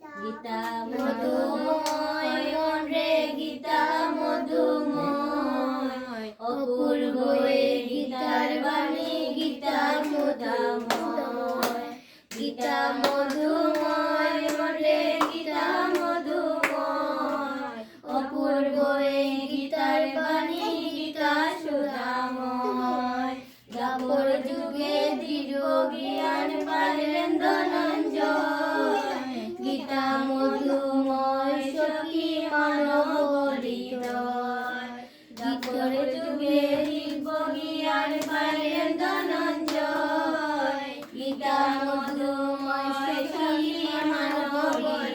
গীতা মধুময় মন রে গীতা মধুময়, অপূর্ব এ গীতার বাণী গীতা সুধাময়। গীতা মধুময় মন রে গীতা মধুময়, অপূর্ব এ গীতার বাণী গীতা সুধাময়। দ্বাপর যুগে দৃঢ় জ্ঞান পাইলেন ধনঞ্জয়, গীতা মধুময় সখী মানব হৃদয়। দ্বাপর যুগে দৃঢ় জ্ঞান পাইলেন ধনঞ্জয়, গীতা মধুময় সখী মানব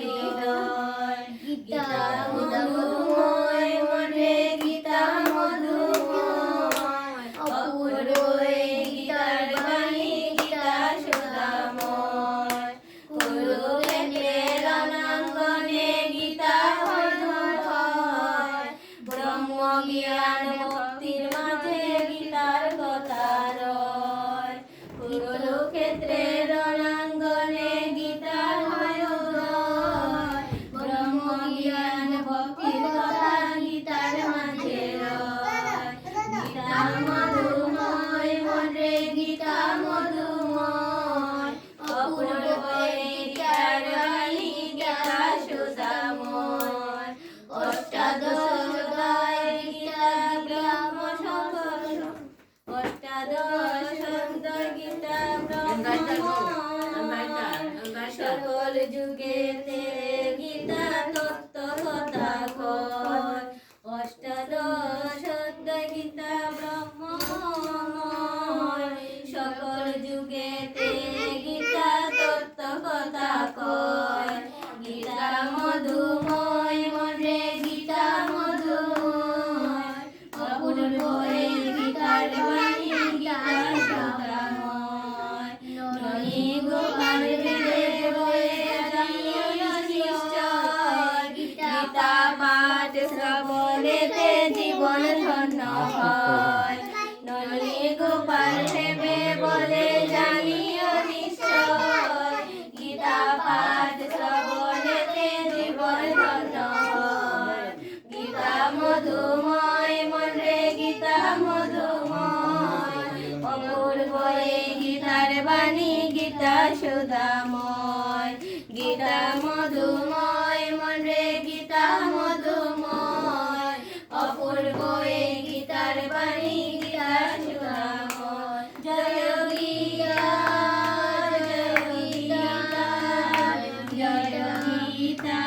হৃদয়। গীতা মধুময় মনে গীতা মধুময়, অপূর্ব এ গীতার বাণী গীতা সুধাময়। কুরুক্ষেত্রে রণাঙ্গনে গীতা মধুময়, ব্রহ্ম জ্ঞান ভক্তির মাঝে গীতার কথা রয়। কুরুক্ষেত্রে রণাঙ্গনে গীতা মধুময়, ব্রহ্ম জ্ঞান ভক্তির কথা গীতার মাঝে রয়। গীতা মধুময় মনে গীতা মধুময়, অপূর্ব এ গীতার বাণী গীতা সুধাময়। অষ্টাদশ অধ্যায় গীতা ব্রহ্ম সকল, অষ্টাদশ অধ্যায় গীতা ব্রহ্ম সকল যুগেতে গীতা তত্ত্ব কথা কয়। অষ্টাদশ অধ্যায় গীতা ব্রহ্মময়, সকল যুগেতে গীতা তত্ত্ব কথা কয়। গীতা মধুময় মনে গীতা মধুময়, অপূর্ব এই গীতার বাণী গীতা সুধাময়। ননী গোপাল হৃদয়ে বয়ে জানিও নিশ্চয়, গীতা পাঠ শ্রবণেতে জীবন ধন্য হয়। ননী গোপাল ভেবে বলে জানিও নিশ্চয়, গীতা পাঠ শ্রবণেতে জীবন ধন্য হয়। গীতা মধুময় মনে গীতা মধুময়, অপূর্ব এই গীতার বাণী গীতা সুধাময়। গীতা মধুময় মনে গীতা মধুময়, অপূর্ব এই গীতার বাণী গীতা সুধাময়। জয় গীতা জয় গীতা জয় গীতা।